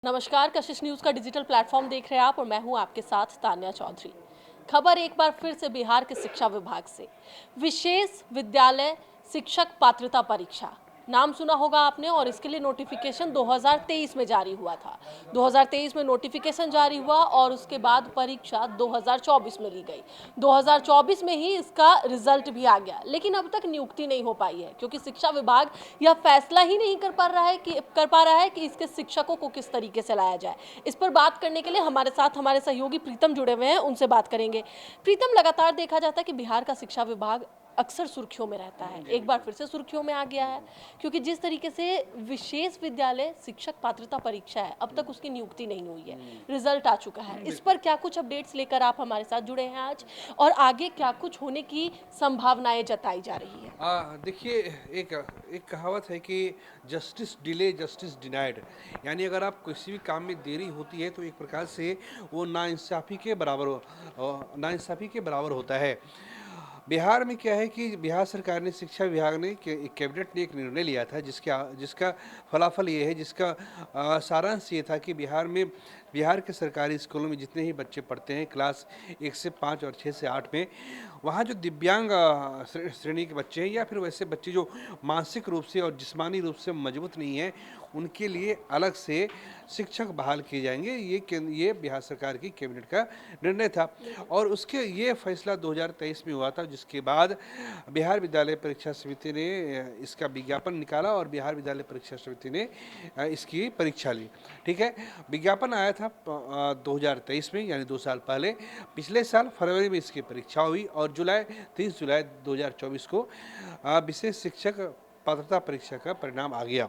नमस्कार, कशिश न्यूज़ का digital platform देख रहे हैं आप और मैं हूं आपके साथ तान्या चौधरी। खबर एक बार फिर से बिहार के शिक्षा विभाग से। विशेष विद्यालय शिक्षक पात्रता परीक्षा नाम सुना होगा आपने और इसके लिए नोटिफिकेशन 2023 में जारी हुआ था। 2023 में नोटिफिकेशन जारी हुआ और उसके बाद परीक्षा 2024 में ली गई। 2024 में ही इसका रिजल्ट भी आ गया, लेकिन अब तक नियुक्ति नहीं हो पाई है क्योंकि शिक्षा विभाग यह फैसला ही नहीं कर पा रहा है कि इसके शिक्षकों को किस तरीके से लाया जाए। इस पर बात करने के लिए हमारे साथ हमारे सहयोगी प्रीतम जुड़े हुए हैं, उनसे बात करेंगे। प्रीतम, लगातार देखा जाता है कि बिहार का शिक्षा विभाग अक्सर सुर्खियों में रहता है, एक बार फिर से सुर्खियों में आ गया है क्योंकि जिस तरीके से विशेष विद्यालय शिक्षक पात्रता परीक्षा है, अब तक उसकी नियुक्ति नहीं हुई है, रिजल्ट आ चुका है। इस पर क्या कुछ अपडेट्स लेकर आप हमारे साथ जुड़े हैं आज, और आगे क्या कुछ होने की संभावनाएं जताई जा रही है? देखिए, एक एक कहावत है कि जस्टिस डिले जस्टिस डिनाइड। यानी अगर आप किसी भी काम में देरी होती है तो एक प्रकार से वो नाइंसाफ़ी के बराबर होता है। बिहार में क्या है कि बिहार सरकार ने, शिक्षा विभाग ने, कैबिनेट ने एक निर्णय लिया था जिसका फलाफल ये है, जिसका सारांश ये था कि बिहार के सरकारी स्कूलों में जितने ही बच्चे पढ़ते हैं क्लास 1 से 5 और 6 से 8 में, वहाँ जो दिव्यांग श्रेणी के बच्चे हैं या फिर वैसे बच्चे जो मानसिक रूप से और जिस्मानी रूप से मजबूत नहीं हैं, उनके लिए अलग से शिक्षक बहाल किए जाएंगे। ये बिहार सरकार की कैबिनेट का निर्णय था और उसके ये फैसला 2023 में हुआ था, जिसके बाद बिहार विद्यालय परीक्षा समिति ने इसका विज्ञापन निकाला और बिहार विद्यालय परीक्षा समिति ने इसकी परीक्षा ली। ठीक है, विज्ञापन आया था 2023 में, यानी 2 साल पहले। पिछले साल फरवरी में इसकी परीक्षा हुई और 30 जुलाई 2024 को विशेष शिक्षक पात्रता परीक्षा का परिणाम आ गया।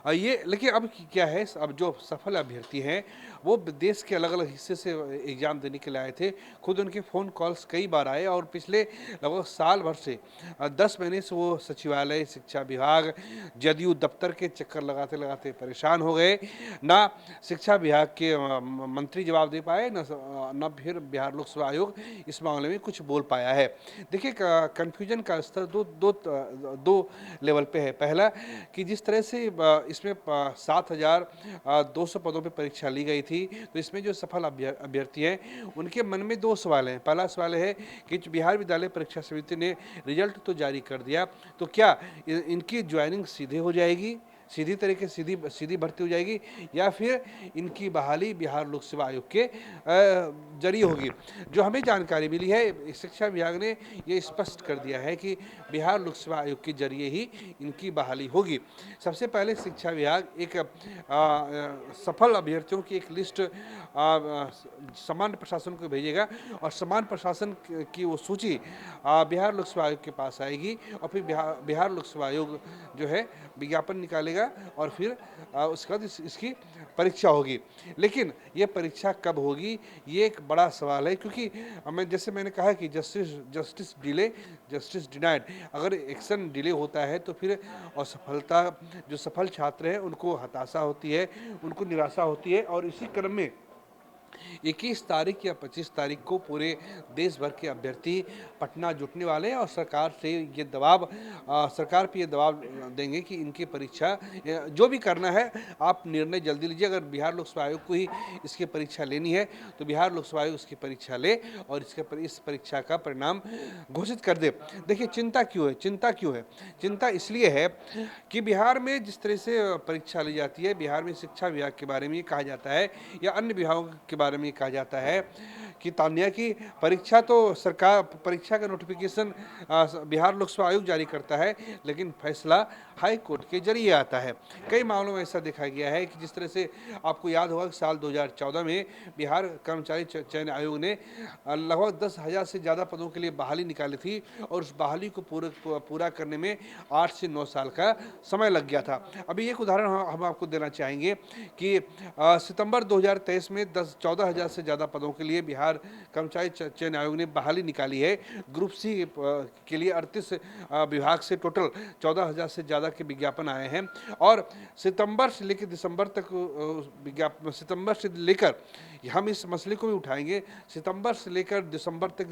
ये लेकिन अब क्या है, अब जो सफल अभ्यर्थी हैं वो देश के अलग अलग हिस्से से एग्ज़ाम देने के लिए आए थे। खुद उनके फ़ोन कॉल्स कई बार आए और पिछले लगभग साल भर से 10 महीने से वो सचिवालय, शिक्षा विभाग, जदयू दफ्तर के चक्कर लगाते लगाते परेशान हो गए। ना शिक्षा विभाग के मंत्री जवाब दे पाए, न फिर बिहार लोक सेवा आयोग इस मामले में कुछ बोल पाया है। देखिए, कन्फ्यूजन का स्तर दो लेवल पे है। पहला कि जिस तरह से इसमें 7,200 पदों पे परीक्षा ली गई थी, तो इसमें जो सफल अभ्यर्थी हैं उनके मन में 2 सवाल हैं। पहला सवाल है कि जो बिहार विद्यालय परीक्षा समिति ने रिजल्ट तो जारी कर दिया, तो क्या इनकी ज्वाइनिंग सीधे हो जाएगी, सीधी तरीके सीधी भर्ती हो जाएगी, या फिर इनकी बहाली बिहार लोक सेवा आयोग के जरिए होगी। जो हमें जानकारी मिली है, शिक्षा विभाग ने ये स्पष्ट कर दिया है कि बिहार लोक सेवा आयोग के जरिए ही इनकी बहाली होगी। सबसे पहले शिक्षा विभाग एक सफल अभ्यर्थियों की एक लिस्ट सामान्य प्रशासन को भेजेगा और सामान्य प्रशासन की वो सूची बिहार लोक सेवा आयोग के पास आएगी और फिर बिहार लोक सेवा आयोग जो है विज्ञापन निकालेगा और फिर उसके बाद इसकी परीक्षा होगी। लेकिन ये परीक्षा कब होगी, ये एक बड़ा सवाल है, क्योंकि मैंने कहा कि जस्टिस डिले जस्टिस डिनाइड। अगर एक्शन डिले होता है तो फिर असफलता, जो सफल छात्र हैं उनको हताशा होती है, उनको निराशा होती है और इसी क्रम में 21 तारीख या 25 तारीख को पूरे देश भर के अभ्यर्थी पटना जुटने वाले हैं और सरकार पे ये दबाव देंगे कि इनकी परीक्षा, जो भी करना है आप निर्णय जल्दी लीजिए। अगर बिहार लोक सेवा आयोग को ही इसकी परीक्षा लेनी है तो बिहार लोक सेवा आयोग इसकी परीक्षा ले और इस परीक्षा का परिणाम घोषित कर दे। देखिए, चिंता क्यों है? चिंता इसलिए है कि बिहार में जिस तरह से परीक्षा ली जाती है, बिहार में शिक्षा विभाग के बारे में ये कहा जाता है या अन्य विभागों के बारे में ये कहा जाता है कि तान्या की परीक्षा का नोटिफिकेशन बिहार लोक सेवा आयोग जारी करता है, लेकिन फैसला हाई कोर्ट के जरिए आता है। कई मामलों में ऐसा देखा गया है कि जिस तरह से आपको याद होगा कि साल 2014 में बिहार कर्मचारी चयन आयोग ने लगभग 10,000 से ज़्यादा पदों के लिए बहाली निकाली थी और उस बहाली को पूरा करने में 8 से 9 साल का समय लग गया था। अभी एक उदाहरण हम आपको देना चाहेंगे कि सितंबर 2023 में 14,000 से ज़्यादा पदों के लिए बिहार कर्मचारी चयन आयोग ने बहाली निकाली है। ग्रुप सी के लिए 38 विभाग से टोटल 14,000 से ज़्यादा के विज्ञापन आए हैं और सितंबर से लेकर दिसंबर तक सितंबर से लेकर हम इस मसले को भी उठाएंगे। सितंबर से लेकर दिसंबर तक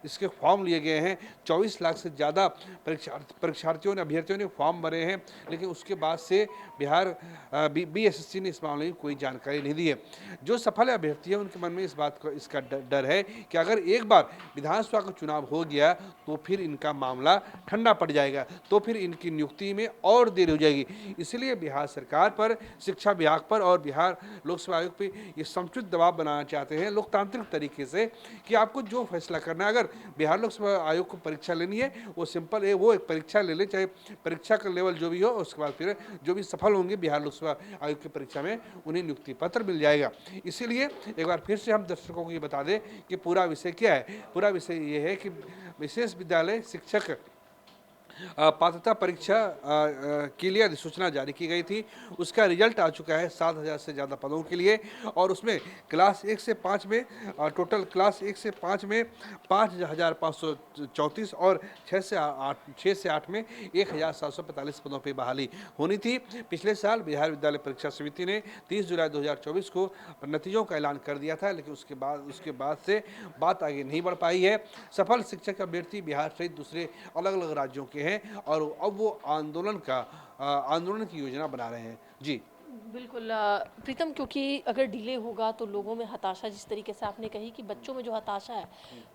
इसके फॉर्म लिए गए हैं। 24 लाख से ज़्यादा परीक्षार्थियों ने अभ्यर्थियों ने फॉर्म भरे हैं, लेकिन उसके बाद से बिहार बीएसएससी ने इस मामले में कोई जानकारी नहीं दी है। जो सफल अभ्यर्थी है उनके मन में इसका डर है कि अगर एक बार विधानसभा का चुनाव हो गया तो फिर इनका मामला ठंडा पड़ जाएगा, तो फिर इनकी नियुक्ति में और देर हो जाएगी। इसलिए बिहार सरकार पर, शिक्षा विभाग पर और बिहार लोक सेवा आयोग पर ये समुचित दबाव बनाना चाहते हैं लोकतांत्रिक तरीके से कि आपको जो फैसला करना है, अगर बिहार लोक सेवा आयोग को परीक्षा लेनी है वो सिंपल है, वो एक परीक्षा ले ले, चाहे परीक्षा का लेवल जो भी हो, उसके बाद फिर जो भी सफल होंगे बिहार लोक सेवा आयोग की परीक्षा में उन्हें नियुक्ति पत्र मिल जाएगा। इसीलिए एक बार फिर से हम दर्शकों को ये बता दें कि पूरा विषय क्या है। पूरा विषय ये है कि विशेष विद्यालय शिक्षक पात्रता परीक्षा के लिए अधिसूचना जारी की गई थी। उसका रिजल्ट आ चुका है 7,000 से ज़्यादा पदों के लिए और उसमें क्लास 1 से 5 में टोटल क्लास 1 से 5 में 5,534 और 6 से 8 में 1,745 पदों पर बहाली होनी थी। पिछले साल बिहार विद्यालय परीक्षा समिति ने 30 जुलाई 2024 को नतीजों का ऐलान कर दिया था, लेकिन उसके बाद से बात आगे नहीं बढ़ पाई है। सफल शिक्षक अभ्यर्थी बिहार सहित दूसरे अलग अलग राज्यों के हैं और अब वो आंदोलन की योजना बना रहे हैं। जी बिल्कुल प्रीतम, क्योंकि अगर डिले होगा तो लोगों में हताशा, जिस तरीके से आपने कही कि बच्चों में जो हताशा है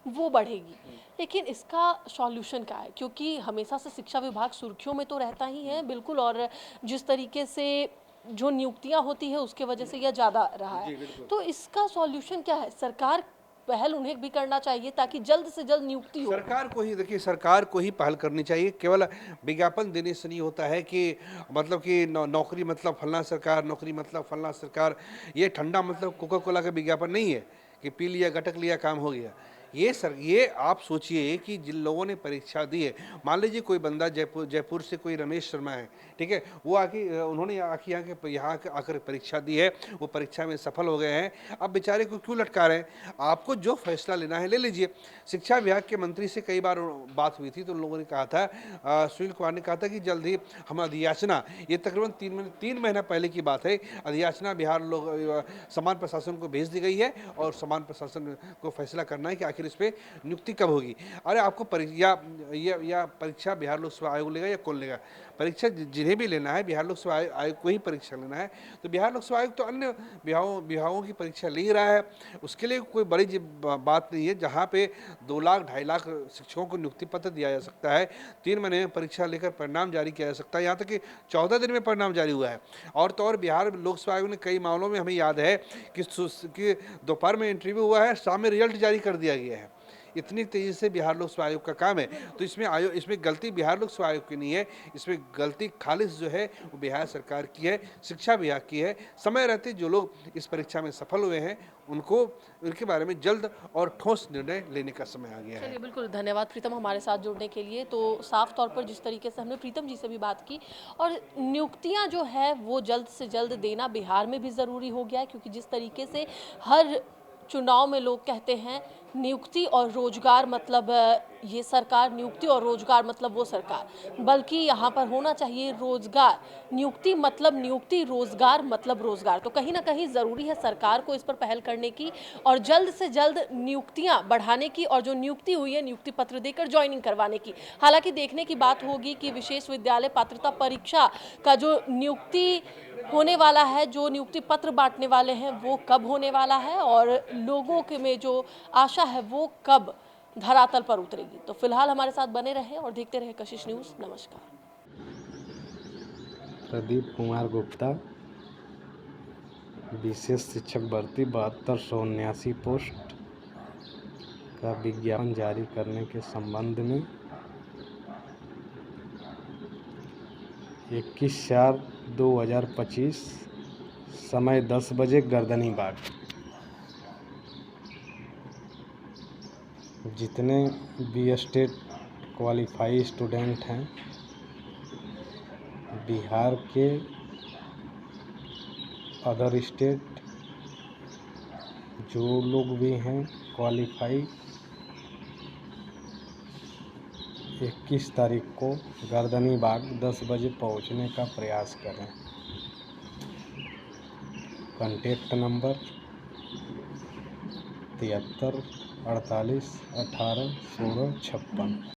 वो बढ़ेगी, लेकिन इसका सॉल्यूशन क्या है? क्योंकि हमेशा से शिक्षा विभाग सुर्खियों में तो रहता ही है बिल्कुल, और जिस तरीके से जो नियुक्तियां होती है उसके वजह से यह ज़्यादा रहा है, तो इसका सॉल्यूशन क्या है? सरकार पहल उन्हें भी करना चाहिए ताकि जल्द से जल्द नियुक्ति हो। सरकार को ही देखिए, सरकार को ही पहल करनी चाहिए। केवल विज्ञापन देने से नहीं होता है कि मतलब कि नौकरी मतलब फलना सरकार, नौकरी मतलब फलना सरकार। ये ठंडा मतलब कोका कोला का विज्ञापन नहीं है कि पी लिया गटक लिया काम हो गया। ये आप सोचिए कि जिन लोगों ने परीक्षा दी है, मान लीजिए कोई बंदा जयपुर से कोई रमेश शर्मा है, ठीक है, वो उन्होंने यहाँ आकर परीक्षा दी है, वो परीक्षा में सफल हो गए हैं। अब बेचारे को क्यों लटका रहे हैं? आपको जो फैसला लेना है ले लीजिए। शिक्षा विभाग के मंत्री से कई बार बात हुई थी तो उन लोगों ने कहा था, सुनील कुमार ने कहा था कि जल्द ही हम अधियाचना, ये तकरीबन 3 महीना पहले की बात है, अधियाचना बिहार समान प्रशासन को भेज दी गई है और समान प्रशासन को फैसला करना है कि आखिर इस पे नियुक्ति कब होगी। अरे आपको परीक्षा बिहार लोक सेवा आयोग लेगा या कौन लेगा? परीक्षा जिन्हें भी लेना है बिहार लोक सेवा आयोग को ही परीक्षा लेना है, तो बिहार लोक सेवा आयोग तो अन्य विभागों की परीक्षा ले ही रहा है। उसके लिए कोई बड़ी बात नहीं है। जहाँ पे 2 लाख 2.5 लाख शिक्षकों को नियुक्ति पत्र दिया जा सकता है, 3 महीने में परीक्षा लेकर परिणाम जारी किया जा सकता है, यहाँ तक कि 14 दिन में परिणाम जारी हुआ है। और तो और बिहार लोक सेवा आयोग ने कई मामलों में, हमें याद है कि दोपहर में इंटरव्यू हुआ है, शाम में रिजल्ट जारी कर दिया गया है। इतनी तेजी से बिहार लोक सेवा आयोग का काम है, तो इसमें गलती बिहार लोक सेवा आयोग की नहीं है, इसमें गलती खालिस जो है वो बिहार सरकार की है, शिक्षा विभाग की है। समय रहते जो लोग इस परीक्षा में सफल हुए हैं उनके बारे में जल्द और ठोस निर्णय लेने का समय आ गया है। चलिए, बिल्कुल धन्यवाद प्रीतम हमारे साथ जुड़ने के लिए। तो साफ तौर पर जिस तरीके से हमने प्रीतम जी से भी बात की, और नियुक्तियां जो है वो जल्द से जल्द देना बिहार में भी ज़रूरी हो गया है, क्योंकि जिस तरीके से हर चुनाव में लोग कहते हैं नियुक्ति और रोजगार मतलब ये सरकार, नियुक्ति और रोजगार मतलब वो सरकार, बल्कि यहाँ पर होना चाहिए रोजगार, नियुक्ति मतलब नियुक्ति, रोजगार मतलब रोजगार। तो कहीं ना कहीं ज़रूरी है सरकार को इस पर पहल करने की और जल्द से जल्द नियुक्तियाँ बढ़ाने की, और जो नियुक्ति हुई है नियुक्ति पत्र देकर ज्वाइनिंग करवाने की। हालांकि देखने की बात होगी कि विशेष विद्यालय पात्रता परीक्षा का जो नियुक्ति होने वाला है, जो नियुक्ति पत्र बांटने वाले हैं, वो कब होने वाला है और लोगों के में जो आशा है वो कब धरातल पर उतरेगी। तो फिलहाल हमारे साथ बने रहे और देखते रहे कशिश न्यूज़। नमस्कार। प्रदीप कुमार गुप्ता, विशेष शिक्षक भर्ती 7279 पोस्ट का विज्ञापन जारी करने के संबंध में 21/4/2025 समय 10 बजे गर्दनी बाग। जितने बी स्टेट क्वालिफाई स्टूडेंट हैं बिहार के, अदर स्टेट, जो लोग भी हैं क्वालिफाई 21 तारीख को गर्दनी बाग 10 बजे पहुंचने का प्रयास करें। Contact number 73 48 18 16 56।